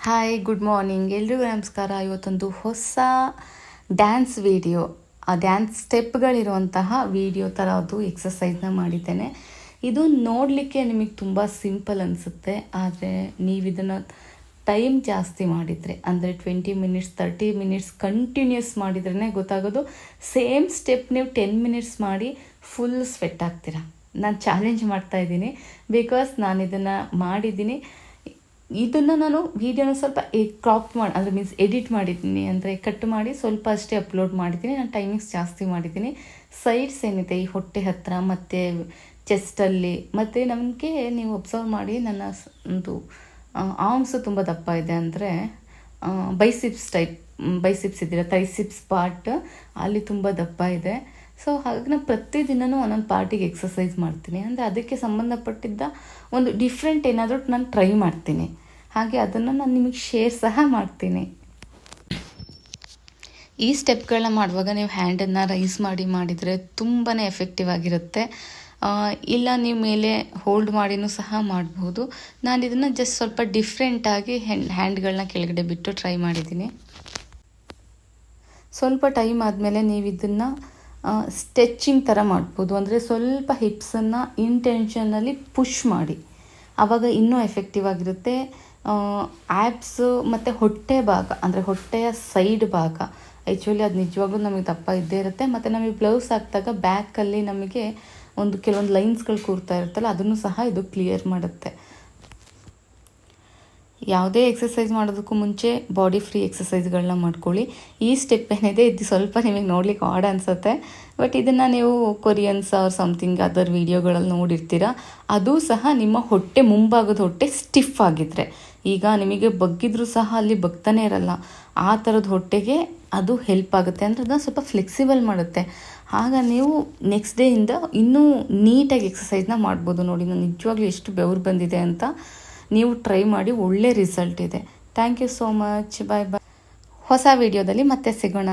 Hi, good morning ಎಲ್ರಿಗೂ ನಮಸ್ಕಾರ. ಇವತ್ತೊಂದು ಹೊಸ ಡ್ಯಾನ್ಸ್ ವಿಡಿಯೋ, ಆ ಡ್ಯಾನ್ಸ್ ಸ್ಟೆಪ್ಗಳಿರುವಂತಹ ವಿಡಿಯೋ ಥರ ಅದು ಎಕ್ಸಸೈಸ್ನ ಮಾಡಿದ್ದೇನೆ. ಇದು ನೋಡಲಿಕ್ಕೆ ನಿಮಗೆ ತುಂಬ ಸಿಂಪಲ್ ಅನಿಸುತ್ತೆ, ಆದರೆ ನೀವು ಇದನ್ನು ಟೈಮ್ ಜಾಸ್ತಿ ಮಾಡಿದರೆ, ಅಂದರೆ 20 ಮಿನಿಟ್ಸ್ 30 ಮಿನಿಟ್ಸ್ ಕಂಟಿನ್ಯೂಸ್ ಮಾಡಿದ್ರೇ ಗೊತ್ತಾಗೋದು. ಸೇಮ್ ಸ್ಟೆಪ್ ನೀವು 10 ಮಿನಿಟ್ಸ್ ಮಾಡಿ ಫುಲ್ ಸ್ವೆಟ್ ಆಗ್ತೀರ. ನಾನು ಚಾಲೆಂಜ್ ಮಾಡ್ತಾಯಿದ್ದೀನಿ, ಬಿಕಾಸ್ ನಾನು ಇದನ್ನು ಮಾಡಿದ್ದೀನಿ. ಇದನ್ನು ನಾನು ವೀಡಿಯೋನ ಸ್ವಲ್ಪ ಕ್ರಾಪ್ ಮಾಡಿ, ಅಂದರೆ ಮೀನ್ಸ್ ಎಡಿಟ್ ಮಾಡಿದ್ದೀನಿ, ಅಂದರೆ ಕಟ್ ಮಾಡಿ ಸ್ವಲ್ಪ ಅಷ್ಟೇ ಅಪ್ಲೋಡ್ ಮಾಡಿದ್ದೀನಿ. ನಾನು ಟೈಮಿಂಗ್ಸ್ ಜಾಸ್ತಿ ಮಾಡಿದ್ದೀನಿ. ಸೈಡ್ಸ್ ಏನಿದೆ ಈ ಹೊಟ್ಟೆ ಹತ್ತಿರ ಮತ್ತು ಚೆಸ್ಟಲ್ಲಿ, ಮತ್ತು ನಮಗೆ ನೀವು ಅಬ್ಸರ್ವ್ ಮಾಡಿ ನನ್ನ ಒಂದು ಆರ್ಮ್ಸು ತುಂಬ ದಪ್ಪ ಇದೆ, ಅಂದರೆ ಬೈಸಿಪ್ಸ್ ಇದ್ದಿಲ್ಲ, ಟ್ರೈಸಿಪ್ಸ್ ಪಾರ್ಟ್ ಅಲ್ಲಿ ತುಂಬ ದಪ್ಪ ಇದೆ. ಸೊ ಹಾಗಾಗಿ ನಾನು ಪ್ರತಿದಿನವೂ ಒಂದೊಂದು ಪಾರ್ಟಿಗೆ ಎಕ್ಸಸೈಸ್ ಮಾಡ್ತೀನಿ, ಅಂದರೆ ಅದಕ್ಕೆ ಸಂಬಂಧಪಟ್ಟಿದ್ದ ಒಂದು ಡಿಫ್ರೆಂಟ್ ಏನಾದರೂ ನಾನು ಟ್ರೈ ಮಾಡ್ತೀನಿ. ಹಾಗೆ ಅದನ್ನು ನಾನು ನಿಮಗೆ ಶೇರ್ ಸಹ ಮಾಡ್ತೀನಿ. ಈ ಸ್ಟೆಪ್ಗಳನ್ನ ಮಾಡುವಾಗ ನೀವು ಹ್ಯಾಂಡನ್ನು ರೈಸ್ ಮಾಡಿದರೆ ತುಂಬಾ ಎಫೆಕ್ಟಿವ್ ಆಗಿರುತ್ತೆ. ಇಲ್ಲ ನೀವು ಮೇಲೆ ಹೋಲ್ಡ್ ಮಾಡಿನೂ ಸಹ ಮಾಡಬಹುದು. ನಾನು ಇದನ್ನು ಜಸ್ಟ್ ಸ್ವಲ್ಪ ಡಿಫ್ರೆಂಟಾಗಿ ಹ್ಯಾಂಡ್ಗಳನ್ನ ಕೆಳಗಡೆ ಬಿಟ್ಟು ಟ್ರೈ ಮಾಡಿದ್ದೀನಿ. ಸ್ವಲ್ಪ ಟೈಮ್ ಆದಮೇಲೆ ನೀವು ಇದನ್ನು ಸ್ಟ್ರೆಚಿಂಗ್ ಥರ ಮಾಡ್ಬೋದು, ಅಂದರೆ ಸ್ವಲ್ಪ ಹಿಪ್ಸನ್ನು ಇಂಟೆನ್ಷನಲ್ಲಿ ಪುಷ್ ಮಾಡಿ, ಆವಾಗ ಇನ್ನೂ ಎಫೆಕ್ಟಿವ್ ಆಗಿರುತ್ತೆ. ಆ್ಯಪ್ಸು ಮತ್ತು ಹೊಟ್ಟೆ ಭಾಗ, ಅಂದರೆ ಹೊಟ್ಟೆಯ ಸೈಡ್ ಭಾಗ, ಆ್ಯಕ್ಚುಲಿ ಅದು ನಿಜವಾಗ್ಲೂ ನಮಗೆ ದಪ್ಪ ಇದ್ದೇ ಇರುತ್ತೆ. ಮತ್ತು ನಮಗೆ ಬ್ಲೌಸ್ ಹಾಕಿದಾಗ ಬ್ಯಾಕಲ್ಲಿ ನಮಗೆ ಕೆಲವೊಂದು ಲೈನ್ಸ್ಗಳು ಕೂರ್ತಾ ಇರುತ್ತಲ್ಲ, ಅದನ್ನು ಸಹ ಇದು ಕ್ಲಿಯರ್ ಮಾಡುತ್ತೆ. ಯಾವುದೇ ಎಕ್ಸಸೈಸ್ ಮಾಡೋದಕ್ಕೂ ಮುಂಚೆ ಬಾಡಿ ಫ್ರೀ ಎಕ್ಸಸೈಸ್ಗಳನ್ನ ಮಾಡ್ಕೊಳ್ಳಿ. ಈ ಸ್ಟೆಪ್ ಏನಿದೆ ಇದು ಸ್ವಲ್ಪ ನಿಮಗೆ ನೋಡ್ಲಿಕ್ಕೆ ಆಡ್ ಅನಿಸುತ್ತೆ, ಬಟ್ ಇದನ್ನು ನೀವು ಕೊರಿಯನ್ಸ್ ಆರ್ ಸಮಥಿಂಗ್ ಅದರ್ ವೀಡಿಯೋಗಳಲ್ಲಿ ನೋಡಿರ್ತೀರ. ಅದು ಸಹ ನಿಮ್ಮ ಹೊಟ್ಟೆ ಮುಂಭಾಗದ ಹೊಟ್ಟೆ ಸ್ಟಿಫ್ ಆಗಿದ್ರೆ, ಈಗ ನಿಮಗೆ ಬಗ್ಗಿದ್ರೂ ಸಹ ಅಲ್ಲಿ ಬಗ್ತಾನೆ ಇರಲ್ಲ, ಆ ಥರದ ಹೊಟ್ಟೆಗೆ ಅದು ಹೆಲ್ಪ್ ಆಗುತ್ತೆ, ಅಂದರೆ ಅದನ್ನು ಸ್ವಲ್ಪ ಫ್ಲೆಕ್ಸಿಬಲ್ ಮಾಡುತ್ತೆ. ಆಗ ನೀವು ನೆಕ್ಸ್ಟ್ ಡೇಯಿಂದ ಇನ್ನೂ ನೀಟಾಗಿ ಎಕ್ಸಸೈಸ್ನ ಮಾಡ್ಬೋದು. ನೋಡಿ, ನಾನು ನಿಜವಾಗ್ಲೂ ಎಷ್ಟು ಬೆವರು ಬಂದಿದೆ ಅಂತ. ನೀವು ಟ್ರೈ ಮಾಡಿ, ಒಳ್ಳೆ ರಿಸಲ್ಟ್ ಇದೆ. Thank you so much. Bye bye. ಹೊಸ ವಿಡಿಯೋದಲ್ಲಿ ಮತ್ತೆ ಸಿಗೋಣ.